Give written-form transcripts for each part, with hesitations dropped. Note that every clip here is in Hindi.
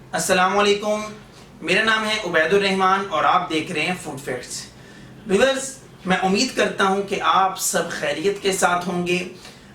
अस्सलामुअलैकुम, मेरा नाम है उबैदुर रहमान और आप देख रहे हैं फूड फैक्ट्स। व्यूअर्स, मैं उम्मीद करता हूं कि आप सब खैरियत के साथ होंगे।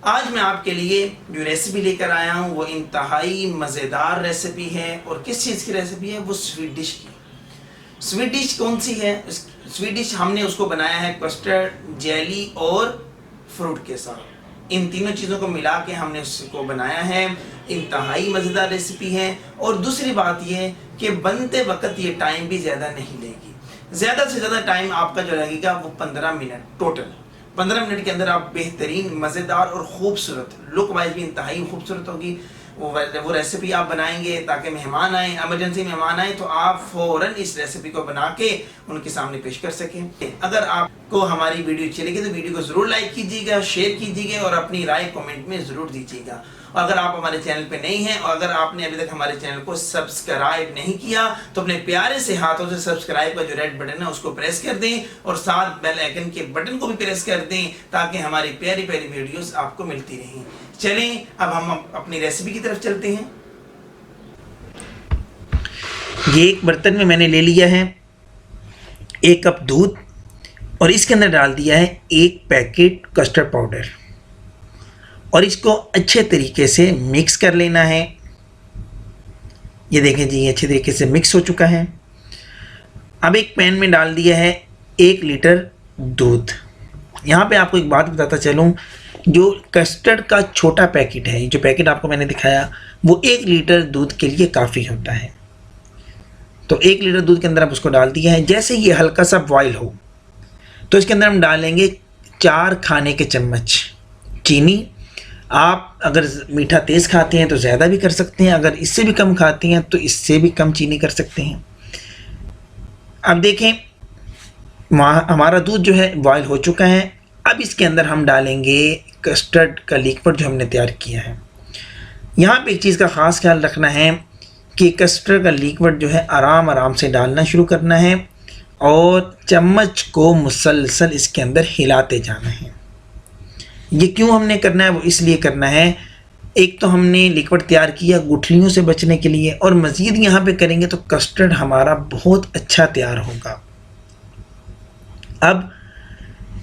आज मैं आपके लिए जो रेसिपी लेकर आया हूं वो इंतहाई मज़ेदार रेसिपी है। और किस चीज़ की रेसिपी है? वो स्वीट डिश की। स्वीट डिश कौन सी है? स्वीट डिश हमने उसको बनाया है कस्टर्ड, जेली और फ्रूट के साथ। इन तीनों चीज़ों को मिला के हमने उसको बनाया है। इंतहाई मज़ेदार रेसिपी है। और दूसरी बात यह कि बनते वक्त ये टाइम भी ज़्यादा नहीं लेगी। ज़्यादा से ज़्यादा टाइम आपका जो लगेगा वो 15 मिनट, टोटल 15 मिनट के अंदर आप बेहतरीन, मज़ेदार और ख़ूबसूरत, लुक वाइज भी इंतहाई खूबसूरत होगी वो रेसिपी आप बनाएंगे ताकि मेहमान आए, एमरजेंसी मेहमान आए तो आप फ़ौरन इस रेसिपी को बना के उनके सामने पेश कर सकें। अगर आपको हमारी वीडियो अच्छी लगी तो वीडियो को ज़रूर लाइक कीजिएगा, शेयर कीजिएगा और अपनी राय कमेंट में ज़रूर दीजिएगा। और अगर आप हमारे चैनल पे नहीं हैं और अगर आपने अभी तक हमारे चैनल को सब्सक्राइब नहीं किया तो अपने प्यारे से हाथों से सब्सक्राइब का जो रेड बटन है उसको प्रेस कर दें और साथ बेल आइकन के बटन को भी प्रेस कर दें ताकि हमारी प्यारी प्यारी वीडियोस आपको मिलती रहें। चलें अब हम अपनी रेसिपी की तरफ चलते हैं। ये एक बर्तन में मैंने ले लिया है 1 कप दूध और इसके अंदर डाल दिया है 1 पैकेट कस्टर्ड पाउडर और इसको अच्छे तरीके से मिक्स कर लेना है। ये देखें जी, अच्छे तरीके से मिक्स हो चुका है। अब एक पैन में डाल दिया है 1 लीटर दूध। यहाँ पे आपको एक बात बताता चलूँ, जो कस्टर्ड का छोटा पैकेट है, जो पैकेट आपको मैंने दिखाया, वो 1 लीटर दूध के लिए काफ़ी होता है। तो 1 लीटर दूध के अंदर आप उसको डाल दिया है। जैसे ये हल्का सा बॉयल हो तो इसके अंदर हम डालेंगे 4 खाने के चम्मच चीनी। आप अगर मीठा तेज़ खाते हैं तो ज़्यादा भी कर सकते हैं, अगर इससे भी कम खाती हैं तो इससे भी कम चीनी कर सकते हैं। अब देखें हमारा दूध जो है बॉयल हो चुका है। अब इसके अंदर हम डालेंगे कस्टर्ड का लिक्विड जो हमने तैयार किया है। यहाँ पे एक चीज़ का ख़ास ख्याल रखना है कि कस्टर्ड का लिक्विड जो है आराम आराम से डालना शुरू करना है और चम्मच को मुसलसल इसके अंदर हिलाते जाना है। ये क्यों हमने करना है? वो इसलिए करना है, एक तो हमने लिक्विड तैयार किया गुठलियों से बचने के लिए और मज़ीद यहाँ पे करेंगे तो कस्टर्ड हमारा बहुत अच्छा तैयार होगा। अब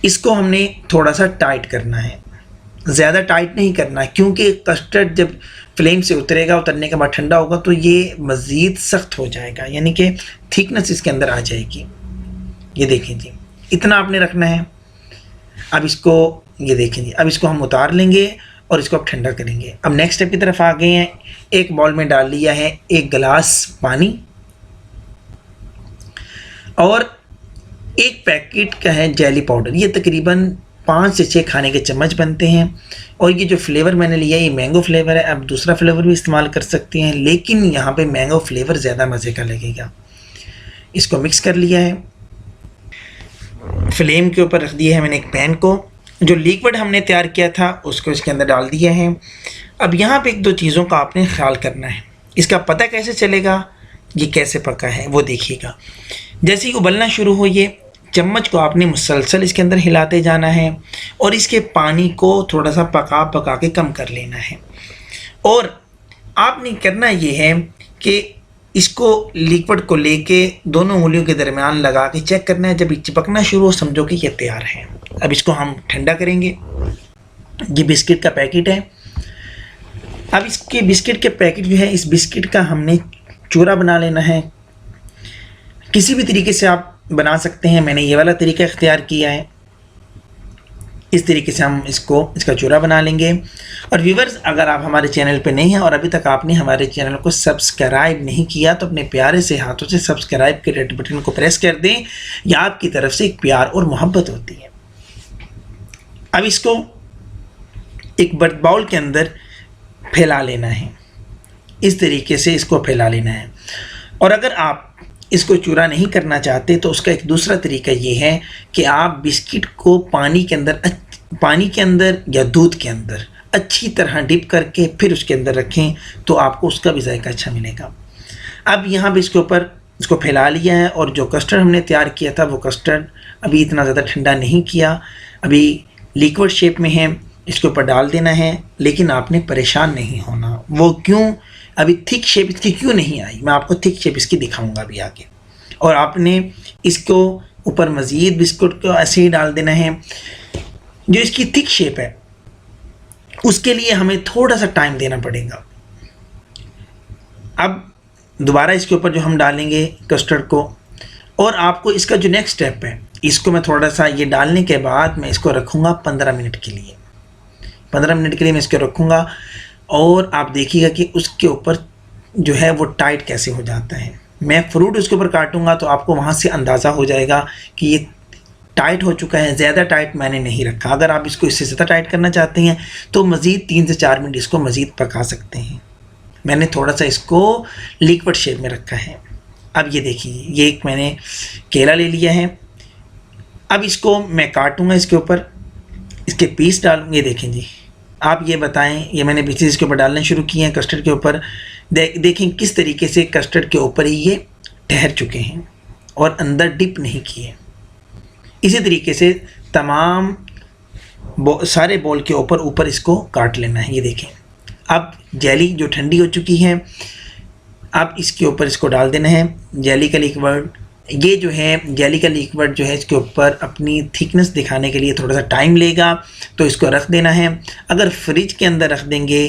इसको हमने थोड़ा सा टाइट करना है, ज़्यादा टाइट नहीं करना है क्योंकि कस्टर्ड जब फ्लेम से उतरेगा, उतरने के बाद ठंडा होगा तो ये मज़ीद सख्त हो जाएगा, यानी कि थिकनेस इसके अंदर आ जाएगी। ये देखें जी, इतना आपने रखना है। अब इसको ये देखें जी, अब इसको हम उतार लेंगे और इसको अब ठंडा करेंगे। अब नेक्स्ट स्टेप की तरफ आ गए हैं। एक बाउल में डाल लिया है 1 गिलास पानी और 1 पैकेट का है जेली पाउडर। ये तकरीबन 5 से 6 खाने के चम्मच बनते हैं। और ये जो फ्लेवर मैंने लिया है ये मैंगो फ्लेवर है। आप दूसरा फ्लेवर भी इस्तेमाल कर सकते हैं लेकिन यहाँ पे मैंगो फ्लेवर ज़्यादा मज़े का लगेगा। इसको मिक्स कर लिया है। फ्लेम के ऊपर रख दिया है मैंने एक पैन को। जो लिक्विड हमने तैयार किया था उसको इसके अंदर डाल दिया है। अब यहाँ पे 1-2 चीज़ों का आपने ख्याल करना है। इसका पता कैसे चलेगा ये कैसे पका है वो देखिएगा। जैसे ही उबलना शुरू हो ये चम्मच को आपने मुसलसल इसके अंदर हिलाते जाना है और इसके पानी को थोड़ा सा पका के कम कर लेना है। और आपने करना ये है कि इसको लिक्विड को लेके दोनों उंगलियों के दरमियान लगा के चेक करना है। जब ये चिपकना शुरू हो समझो कि ये तैयार है। अब इसको हम ठंडा करेंगे। ये बिस्किट का पैकेट है। अब इसके बिस्किट के पैकेट जो है, इस बिस्किट का हमने चूरा बना लेना है। किसी भी तरीके से आप बना सकते हैं, मैंने ये वाला तरीका इख्तियार किया है। इस तरीके से हम इसका चूरा बना लेंगे। और व्यूवर्स, अगर आप हमारे चैनल पे नहीं हैं और अभी तक आपने हमारे चैनल को सब्सक्राइब नहीं किया तो अपने प्यारे से हाथों से सब्सक्राइब के रेड बटन को प्रेस कर दें। यह आपकी तरफ से एक प्यार और मोहब्बत होती है। अब इसको एक बाउल के अंदर फैला लेना है। इस तरीके से इसको फैला लेना है। और अगर आप इसको चूरा नहीं करना चाहते तो उसका एक दूसरा तरीका ये है कि आप बिस्किट को पानी के अंदर या दूध के अंदर अच्छी तरह डिप करके फिर उसके अंदर रखें तो आपको उसका भी जायका अच्छा मिलेगा। अब यहाँ पे इसके ऊपर इसको फैला लिया है और जो कस्टर्ड हमने तैयार किया था वो कस्टर्ड अभी इतना ज़्यादा ठंडा नहीं किया, अभी लिक्विड शेप में है। इसके ऊपर डाल देना है, लेकिन आपने परेशान नहीं होना। वो क्यों? अभी थिक शेप इसकी क्यों नहीं आई, मैं आपको थिक शेप इसकी दिखाऊंगा अभी आगे। और आपने इसको ऊपर मज़ीद बिस्कुट को ऐसे ही डाल देना है। जो इसकी थिक शेप है उसके लिए हमें थोड़ा सा टाइम देना पड़ेगा। अब दोबारा इसके ऊपर जो हम डालेंगे कस्टर्ड को, और आपको इसका जो नेक्स्ट स्टेप है, इसको मैं थोड़ा सा ये डालने के बाद मैं इसको रखूँगा 15 मिनट के लिए। 15 मिनट के लिए मैं इसको रखूँगा और आप देखिएगा कि उसके ऊपर जो है वो टाइट कैसे हो जाता है। मैं फ्रूट उसके ऊपर काटूँगा तो आपको वहाँ से अंदाज़ा हो जाएगा कि ये टाइट हो चुका है। ज़्यादा टाइट मैंने नहीं रखा। अगर आप इसको इससे ज़्यादा टाइट करना चाहते हैं तो मज़ीद 3 से 4 मिनट इसको मज़ीद पका सकते हैं। मैंने थोड़ा सा इसको लिक्विड शेप में रखा है। अब ये देखिए, ये एक मैंने केला ले लिया है। अब इसको मैं काटूँगा, इसके ऊपर इसके पीस डालूँगे। देखें जी, आप ये बताएं, ये मैंने पीसेस इसके ऊपर डालने शुरू किए हैं कस्टर्ड के ऊपर। देखें किस तरीके से कस्टर्ड के ऊपर ही ये ठहर चुके हैं और अंदर डिप नहीं किए। इसी तरीके से तमाम सारे बॉल के ऊपर इसको काट लेना है। ये देखें, अब जेली जो ठंडी हो चुकी है, अब इसके ऊपर इसको डाल देना है जेली का लिक्विड। ये जो है जेली का लिक्विड जो है इसके ऊपर अपनी थिकनेस दिखाने के लिए थोड़ा सा टाइम लेगा, तो इसको रख देना है। अगर फ्रिज के अंदर रख देंगे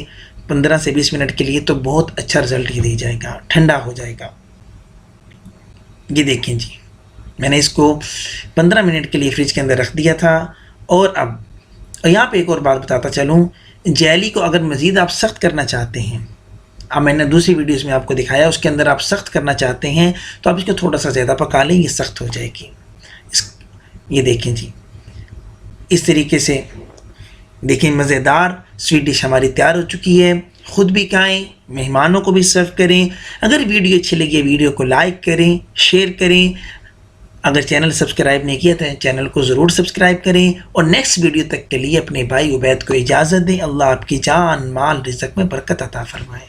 15 से 20 मिनट के लिए तो बहुत अच्छा रिज़ल्ट ये दे जाएगा, ठंडा हो जाएगा। ये देखें जी, मैंने इसको 15 मिनट के लिए फ्रिज के अंदर रख दिया था। और अब यहाँ पे एक और बात बताता चलूँ, जेली को अगर मज़ीद आप सख्त करना चाहते हैं, अब मैंने दूसरी वीडियोस में आपको दिखाया, उसके अंदर आप सख्त करना चाहते हैं तो आप इसको थोड़ा सा ज़्यादा पका लें, ये सख्त हो जाएगी। ये देखें जी, इस तरीके से देखें मज़ेदार स्वीट डिश हमारी तैयार हो चुकी है। ख़ुद भी खाएं, मेहमानों को भी सर्व करें। अगर वीडियो अच्छी लगी वीडियो को लाइक करें, शेयर करें। अगर चैनल सब्सक्राइब नहीं किया तो चैनल को ज़रूर सब्सक्राइब करें। और नेक्स्ट वीडियो तक के लिए अपने भाई उबैद को इजाज़त दें। अल्लाह आपकी जान माल रिज़्क़ में बरकत अता फरमाए।